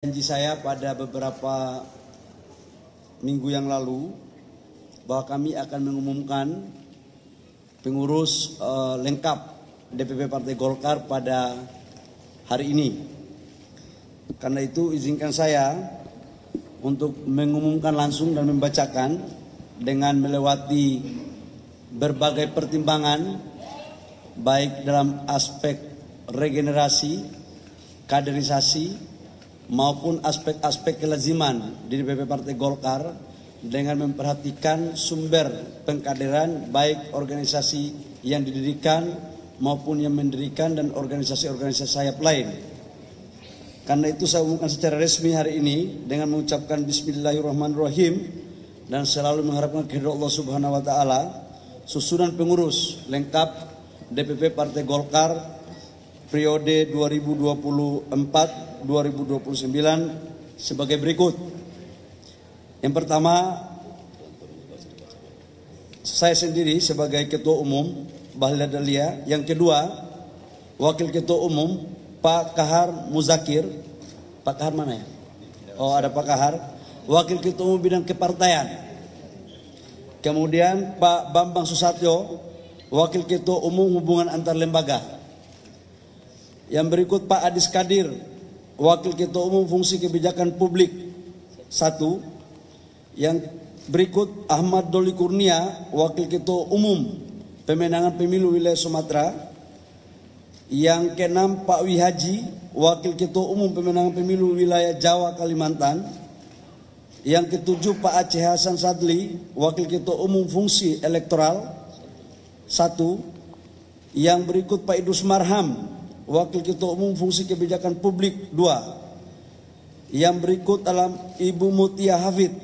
Janji saya pada beberapa minggu yang lalu bahwa kami akan mengumumkan pengurus lengkap DPP Partai Golkar pada hari ini. Karena itu izinkan saya untuk mengumumkan langsung dan membacakan dengan melewati berbagai pertimbangan baik dalam aspek regenerasi, kaderisasi maupun aspek-aspek kelaziman di DPP Partai Golkar dengan memperhatikan sumber pengkaderan baik organisasi yang didirikan maupun yang mendirikan dan organisasi-organisasi sayap lain. Karena itu saya umumkan secara resmi hari ini dengan mengucapkan Bismillahirrahmanirrahim dan selalu mengharapkan keridhaan Allah Subhanahu wa taala. Susunan pengurus lengkap DPP Partai Golkar periode 2024-2029 sebagai berikut. Yang pertama, saya sendiri sebagai Ketua Umum Bahlil Dahlia. Yang kedua, Wakil Ketua Umum Pak Kahar Muzakir. Pak Kahar mana ya? Oh, ada Pak Kahar. Wakil Ketua Umum Bidang Kepartaian. Kemudian Pak Bambang Susatyo, Wakil Ketua Umum Hubungan Antar Lembaga. Yang berikut Pak Adis Kadir, Wakil Ketua Umum Fungsi Kebijakan Publik 1. Yang berikut Ahmad Doli Kurnia, Wakil Ketua Umum Pemenangan Pemilu Wilayah Sumatera. Yang keenam Pak Wihaji, Wakil Ketua Umum Pemenangan Pemilu Wilayah Jawa Kalimantan. Yang ketujuh Pak Aceh Hasan Sadli, Wakil Ketua Umum Fungsi Elektoral 1. Yang berikut Pak Idrus Marham, Wakil Ketua Umum Fungsi Kebijakan Publik 2. Yang berikut adalah Ibu Mutia Hafid,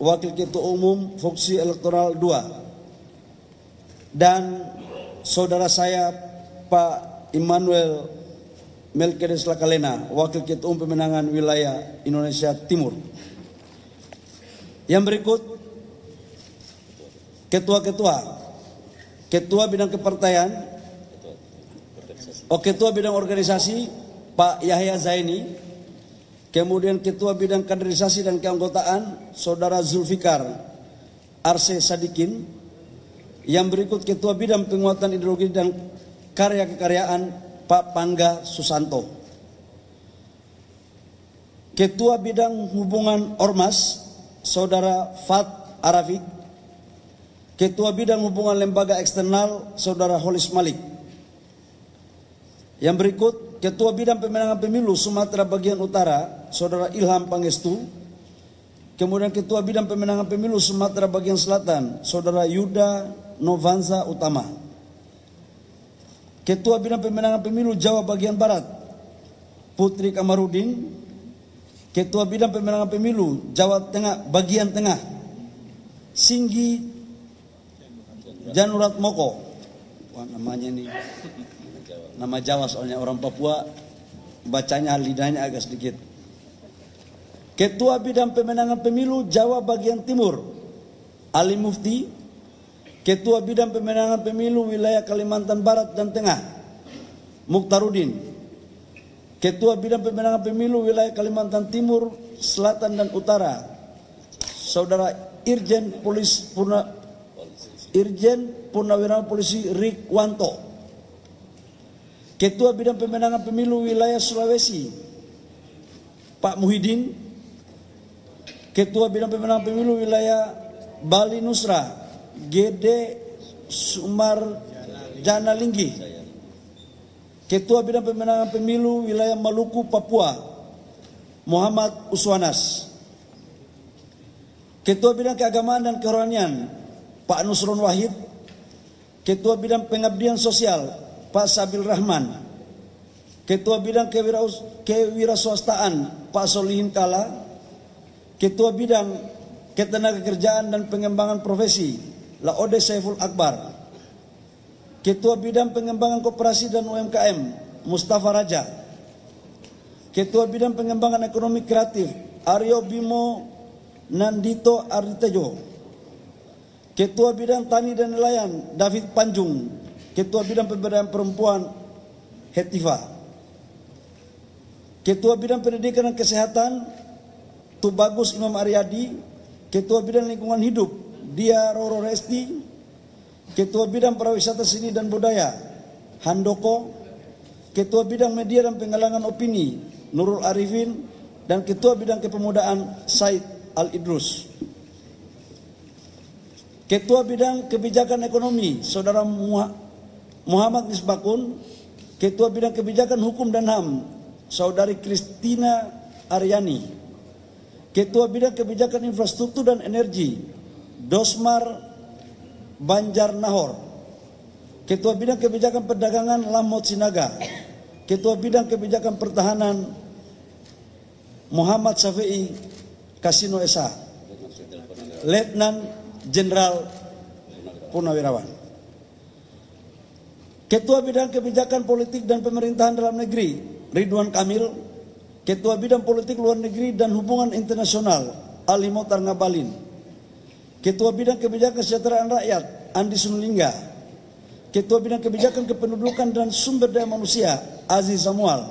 Wakil Ketua Umum Fungsi Elektoral 2. Dan saudara saya Pak Immanuel Melkiades Lakalena, Wakil Ketua Umum Pemenangan Wilayah Indonesia Timur. Yang berikut ketua-ketua, Ketua Bidang Kepartaian, Ketua Bidang Organisasi Pak Yahya Zaini. Kemudian Ketua Bidang Kaderisasi dan Keanggotaan Saudara Zulfikar Arse Sadikin. Yang berikut Ketua Bidang Penguatan Ideologi dan Karya Kekaryaan Pak Pangga Susanto. Ketua Bidang Hubungan Ormas Saudara Fat Arafik. Ketua Bidang Hubungan Lembaga Eksternal Saudara Holis Malik. Yang berikut Ketua Bidang Pemenangan Pemilu Sumatera Bagian Utara Saudara Ilham Pangestu. Kemudian Ketua Bidang Pemenangan Pemilu Sumatera Bagian Selatan Saudara Yuda Novanza Utama. Ketua Bidang Pemenangan Pemilu Jawa Bagian Barat Putri Kamarudin. Ketua Bidang Pemenangan Pemilu Jawa Tengah Bagian Tengah Singgi Janurat Moko. Wah, namanya ini nama Jawa soalnya orang Papua bacanya lidahnya agak sedikit. Ketua Bidang Pemenangan Pemilu Jawa Bagian Timur Ali Mufti. Ketua Bidang Pemenangan Pemilu Wilayah Kalimantan Barat dan Tengah Mukhtarudin. Ketua Bidang Pemenangan Pemilu Wilayah Kalimantan Timur, Selatan dan Utara Saudara Irjen Purnawirawan Polisi Rikwanto. Ketua Bidang Pemenangan Pemilu Wilayah Sulawesi Pak Muhyiddin. Ketua Bidang Pemenangan Pemilu Wilayah Bali Nusra Gede Sumar Jana Linggi. Ketua Bidang Pemenangan Pemilu Wilayah Maluku Papua Muhammad Uswanas. Ketua Bidang Keagamaan dan Kerohanian Pak Nusron Wahid. Ketua Bidang Pengabdian Sosial Pak Sabil Rahman. Ketua Bidang Kewirausahaan Pak Solihin Kala. Ketua Bidang Ketenagakerjaan dan Pengembangan Profesi Laode Saiful Akbar. Ketua Bidang Pengembangan Koperasi dan UMKM Mustafa Raja. Ketua Bidang Pengembangan Ekonomi Kreatif Aryo Bimo Nandito Aritejo. Ketua Bidang Tani dan Nelayan David Panjung. Ketua Bidang Pemberdayaan Perempuan Hetiva. Ketua Bidang Pendidikan dan Kesehatan Tubagus Imam Aryadi, Ketua Bidang Lingkungan Hidup Dia Roro Resti, Ketua Bidang Pariwisata Seni dan Budaya Handoko, Ketua Bidang Media dan Penggalangan Opini Nurul Arifin, dan Ketua Bidang Kepemudaan Said Al-Idrus. Ketua Bidang Kebijakan Ekonomi Saudara Muhammad Misbakun, Ketua Bidang Kebijakan Hukum dan HAM Saudari Kristina Aryani, Ketua Bidang Kebijakan Infrastruktur dan Energi Dosmar Banjar Nahor, Ketua Bidang Kebijakan Perdagangan Lamot Sinaga, Ketua Bidang Kebijakan Pertahanan Muhammad Syafi'i Kasino Esa, Letnan Jenderal Purnawirawan. Ketua Bidang Kebijakan Politik dan Pemerintahan Dalam Negeri Ridwan Kamil, Ketua Bidang Politik Luar Negeri dan Hubungan Internasional Ali Mokhtar Ngabalin, Ketua Bidang Kebijakan Kesejahteraan Rakyat Andi Sunulingga, Ketua Bidang Kebijakan Kependudukan dan Sumber Daya Manusia Aziz Samual,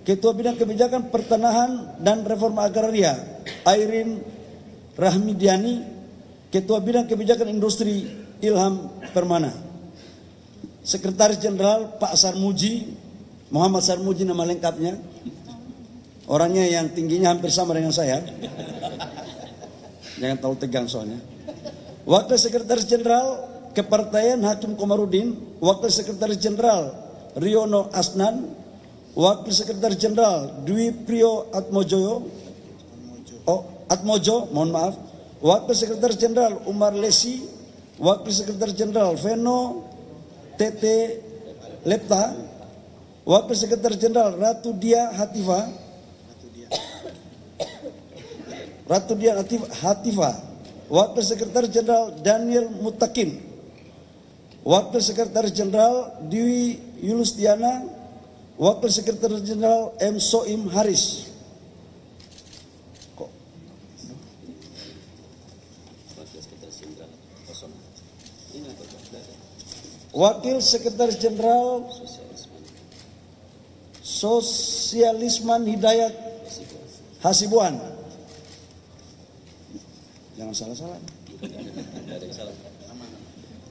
Ketua Bidang Kebijakan Pertanahan dan Reforma Agraria Airin Rahmidiani, Ketua Bidang Kebijakan Industri Ilham Permana. Sekretaris Jenderal Pak Sarmuji, Muhammad Sarmuji nama lengkapnya. Orangnya yang tingginya hampir sama dengan saya. Jangan terlalu tegang soalnya. Wakil Sekretaris Jenderal Kepartaian Hakim Komarudin, Wakil Sekretaris Jenderal Riono Asnan, Wakil Sekretaris Jenderal Dwi Priyo Atmojo, mohon maaf, Wakil Sekretaris Jenderal Umar Lesi, Wakil Sekretaris Jenderal Veno Tete Lepta, Wakil Sekretaris Jenderal Ratu Dia Hatifa, Wakil Sekretaris Jenderal Daniel Mutakin, Wakil Sekretaris Jenderal Dwi Yulustiana, Wakil Sekretaris Jenderal M. Soim Haris. Wakil Sekretaris Jenderal Sosialisman Hidayat Hasibuan. Jangan salah-salah.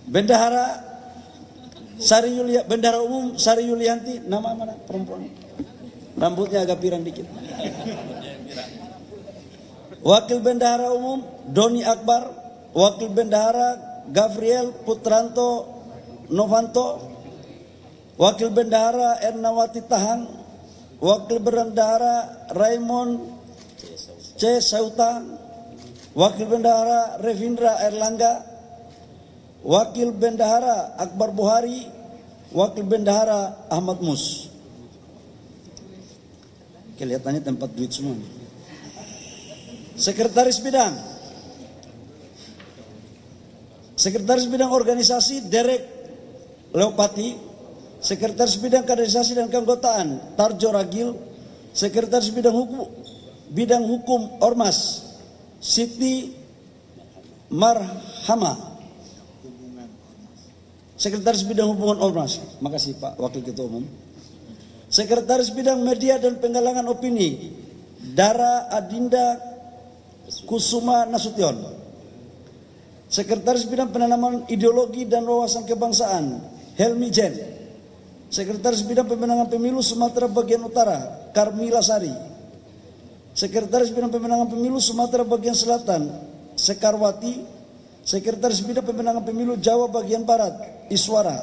Bendahara Bendahara Umum Sari Yulianti, nama mana perempuan? Rambutnya agak pirang dikit. Wakil Bendahara Umum Doni Akbar, Wakil Bendahara Gabriel Putranto Novanto, Wakil Bendahara Ernawati Tahang, Wakil Bendahara Raymond C. Sauta, Wakil Bendahara Revindra Erlangga, Wakil Bendahara Akbar Buhari, Wakil Bendahara Ahmad Mus. Kelihatannya tempat duit semua. Sekretaris Bidang Organisasi Derek Leopati, Sekretaris Bidang Kaderisasi dan Keanggotaan Tarjo Ragil, Sekretaris Bidang Hukum Ormas Siti Marhama, Sekretaris Bidang Hubungan Ormas. Makasih Pak Wakil Ketua Umum. Sekretaris Bidang Media dan Penggalangan Opini Dara Adinda Kusuma Nasution. Sekretaris Bidang Penanaman Ideologi dan Wawasan Kebangsaan Helmi Jen. Sekretaris Bidang Pemenangan Pemilu Sumatera Bagian Utara Karmila Sari. Sekretaris Bidang Pemenangan Pemilu Sumatera Bagian Selatan Sekarwati. Sekretaris Bidang Pemenangan Pemilu Jawa Bagian Barat Iswara.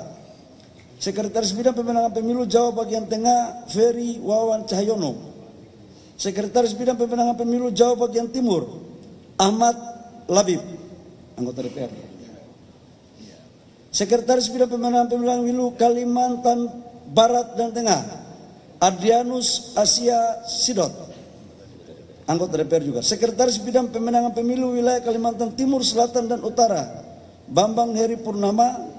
Sekretaris Bidang Pemenangan Pemilu Jawa Bagian Tengah Ferry Wawan Cahyono. Sekretaris Bidang Pemenangan Pemilu Jawa Bagian Timur Ahmad Labib, anggota DPR. Sekretaris Bidang Pemenangan Pemilu Kalimantan Barat dan Tengah Adrianus Asia Sidot, anggota DPR juga. Sekretaris Bidang Pemenangan Pemilu Wilayah Kalimantan Timur, Selatan dan Utara Bambang Heri Purnama.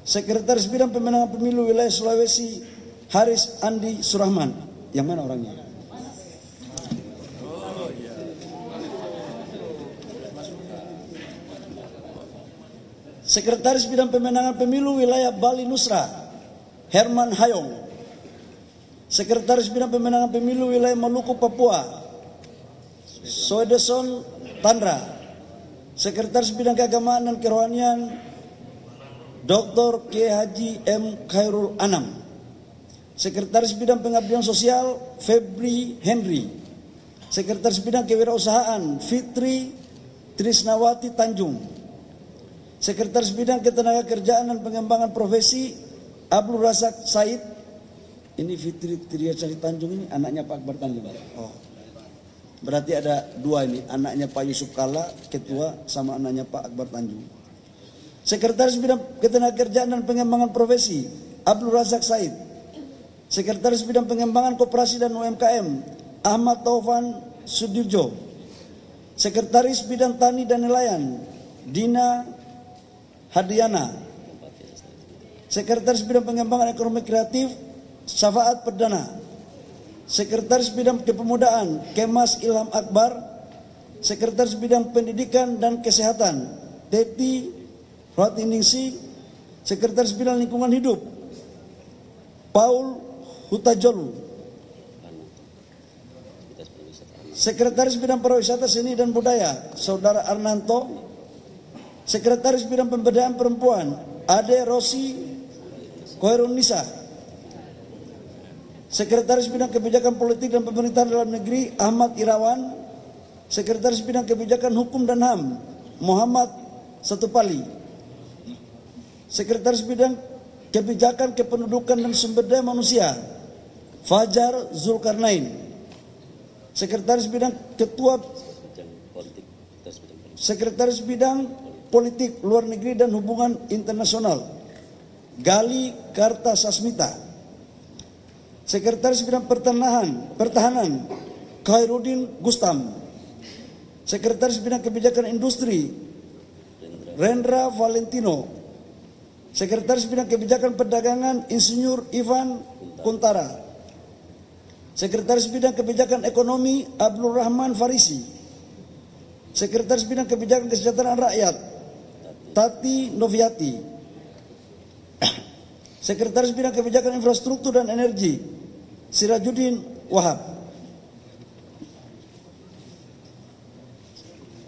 Sekretaris Bidang Pemenangan Pemilu Wilayah Sulawesi Haris Andi Surahman. Yang mana orangnya? Sekretaris Bidang Pemenangan Pemilu Wilayah Bali Nusra Herman Hayong. Sekretaris Bidang Pemenangan Pemilu Wilayah Maluku Papua, Soedeson Tandra. Sekretaris Bidang Keagamaan dan Kerohanian, Dr. K. Haji M. Khairul Anam. Sekretaris Bidang Pengabdian Sosial, Febri Henry. Sekretaris Bidang Kewirausahaan, Fitri Trisnawati Tanjung. Sekretaris Bidang Ketenagakerjaan dan Pengembangan Profesi, Abdul Razak Said. Ini Fitri Trisnawati Tanjung ini anaknya Pak Akbar Tanjung. Oh, berarti ada dua ini, anaknya Pak Yusuf Kalla, ketua, sama anaknya Pak Akbar Tanjung. Sekretaris Bidang Ketenagakerjaan dan Pengembangan Profesi, Abdul Razak Said. Sekretaris Bidang Pengembangan Koperasi dan UMKM, Ahmad Taufan Sudirjo. Sekretaris Bidang Tani dan Nelayan, Dina Hadiana. Sekretaris Bidang Pengembangan Ekonomi Kreatif, Syafaat Perdana. Sekretaris Bidang Kepemudaan, Kemas Ilham Akbar. Sekretaris Bidang Pendidikan dan Kesehatan, Teti Ratiningsi. Sekretaris Bidang Lingkungan Hidup, Paul Hutajolu. Sekretaris Bidang Pariwisata, Seni dan Budaya, Saudara Arnanto. Sekretaris Bidang Pemberdayaan Perempuan, Ade Rosi Koirunisa. Sekretaris Bidang Kebijakan Politik dan Pemerintahan Dalam Negeri, Ahmad Irawan. Sekretaris Bidang Kebijakan Hukum dan HAM, Muhammad Satupali. Sekretaris Bidang Kebijakan Kependudukan dan Sumber Daya Manusia, Fajar Zulkarnain. Sekretaris Bidang Sekretaris Bidang Politik Luar Negeri dan Hubungan Internasional, Gali Kartasasmita. Sekretaris Bidang Pertahanan, Khairuddin Gustam. Sekretaris Bidang Kebijakan Industri, Rendra Valentino. Sekretaris Bidang Kebijakan Perdagangan, Insinyur Ivan Kuntara. Sekretaris Bidang Kebijakan Ekonomi, Abdul Rahman Farisi. Sekretaris Bidang Kebijakan Kesejahteraan Rakyat, Tati Noviati. Sekretaris Bidang Kebijakan Infrastruktur dan Energi, Sirajuddin Wahab.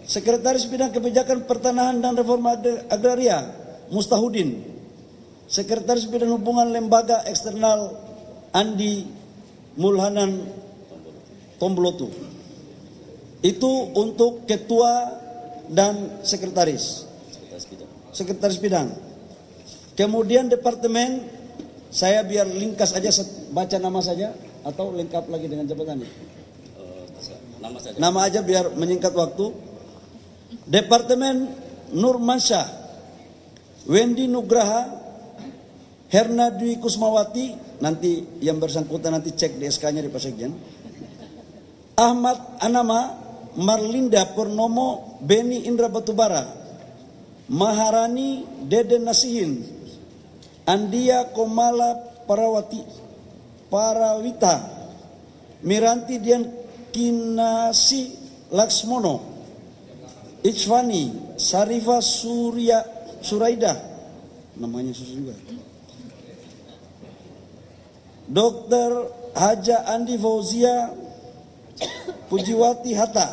Sekretaris Bidang Kebijakan Pertanahan dan Reforma Agraria, Mustahudin. Sekretaris Bidang Hubungan Lembaga Eksternal, Andi Mulhanan Tombolotu. Itu untuk ketua dan sekretaris. Sekretaris bidang. Kemudian departemen, saya biar ringkas aja, baca nama saja atau lengkap lagi dengan jabatannya. Nama saja. Nama aja biar menyingkat waktu. Departemen Nurmansyah, Wendy Nugraha, Herna Dwi Kusmawati. Nanti yang bersangkutan nanti cek di SK-nya di Pak Sekjen. Ahmad Anama, Marlinda Purnomo, Beni Indra Batubara, Maharani Deden Nasihin, Andia Komala Parawita, Miranti Dian Kinasi Laksmono, Ichvani Sarifa Suraidah, namanya susah juga. Dr. Haja Andi Fauzia Pujiwati Hatta,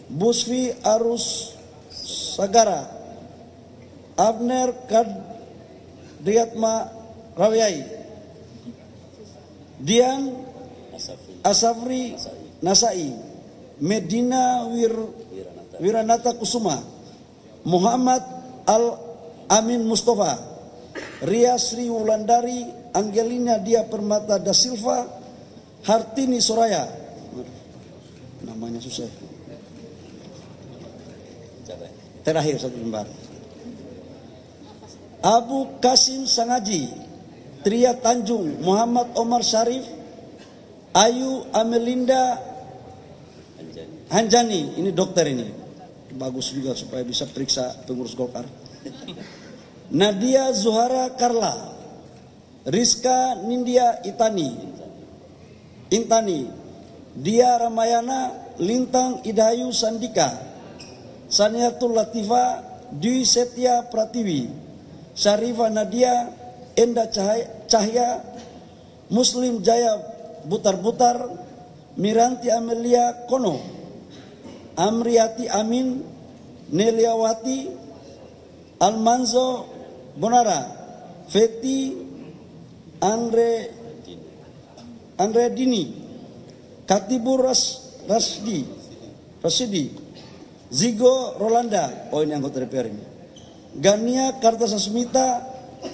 Busfi Arus Sagara, Abner Kadriatma Rawiai, Dian Asafri Nasai, Medina Wiranata Kusuma, Muhammad Al Amin Mustafa, Ria Sri Wulandari, Angelina Dia Permata da Silva, Hartini Soraya. Namanya susah. Terakhir satu lembar. Abu Kasim Sangaji, Tria Tanjung, Muhammad Omar Syarif, Ayu Amelinda Hanjani. Ini dokter ini. Bagus juga supaya bisa periksa pengurus Golkar. Nadia Zuhara Karla, Rizka Nindya Intani, Dia Ramayana, Lintang Idayu Sandika, Saniatul Latifa, Dwi Setia Pratiwi, Syarifa Nadia, Enda Cahya, Muslim Jaya Butar-Butar, Miranti Amelia Kono, Amriati Amin, Neliawati, Almanzo Bonara, Feti Andre Dini, Katibur Rasidi, Zigo Rolanda, oh ini anggota DPR ini, Gania Kartasasmita,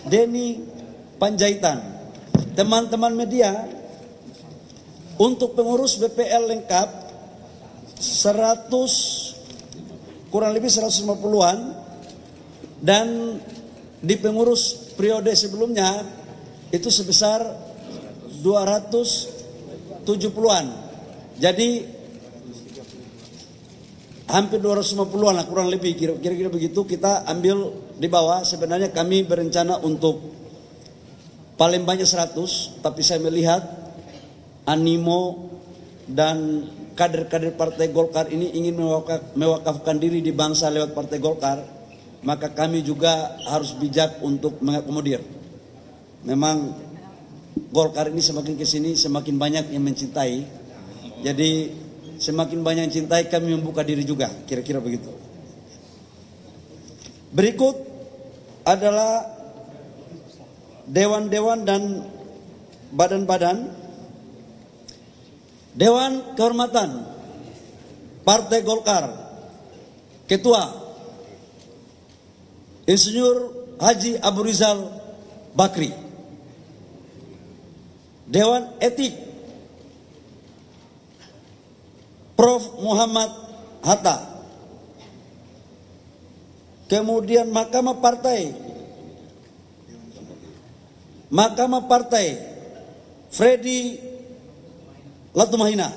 Denny Panjaitan. Teman-teman media, untuk pengurus BPL lengkap 100 kurang lebih 150-an, dan di pengurus periode sebelumnya itu sebesar 270-an. Jadi hampir 250-an lah kurang lebih, kira-kira begitu kita ambil di bawah. Sebenarnya kami berencana untuk paling banyak 100, tapi saya melihat animo dan kader-kader Partai Golkar ini ingin mewakafkan diri di bangsa lewat Partai Golkar, maka kami juga harus bijak untuk mengakomodir. Memang Golkar ini semakin kesini semakin banyak yang mencintai, jadi semakin banyak yang cintai kami membuka diri juga, kira-kira begitu. Berikut adalah dewan-dewan dan badan-badan. Dewan Kehormatan Partai Golkar, Ketua Insinyur Haji Abu Rizal Bakri. Dewan Etik Prof. Muhammad Hatta. Kemudian Mahkamah Partai Freddy Latumahina.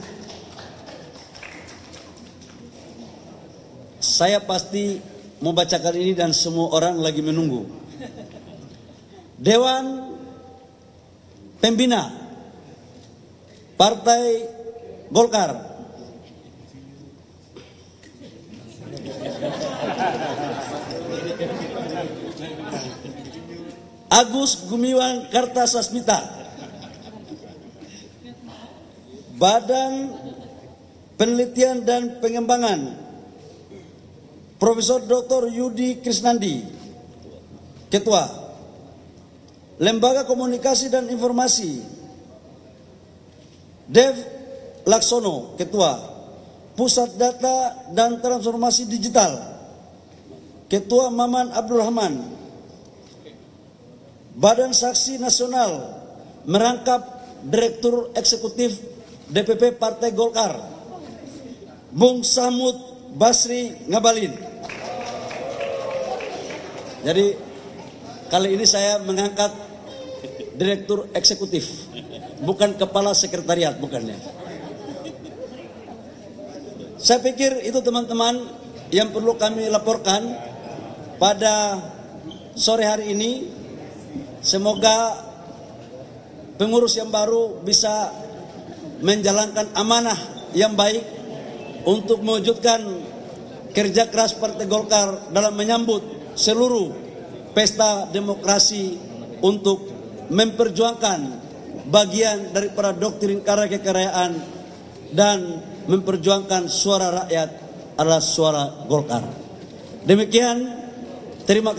Saya pasti membacakan ini dan semua orang lagi menunggu. Dewan Pembina Partai Golkar, Agus Gumiwang Kartasasmita. Badan Penelitian dan Pengembangan Profesor Dr. Yudi Krisnandi, Ketua. Lembaga Komunikasi dan Informasi Dev Laksono, Ketua. Pusat Data dan Transformasi Digital, Ketua Maman Abdul Rahman. Badan Saksi Nasional merangkap Direktur Eksekutif DPP Partai Golkar, Bung Samud Basri Ngabalin. Jadi kali ini saya mengangkat Direktur Eksekutif, bukan Kepala Sekretariat, bukannya. Saya pikir itu teman-teman yang perlu kami laporkan pada sore hari ini. Semoga pengurus yang baru bisa menjalankan amanah yang baik untuk mewujudkan kerja keras Partai Golkar dalam menyambut seluruh pesta demokrasi untuk memperjuangkan bagian daripada doktrin karya kekayaan dan memperjuangkan suara rakyat adalah suara Golkar. Demikian, terima kasih.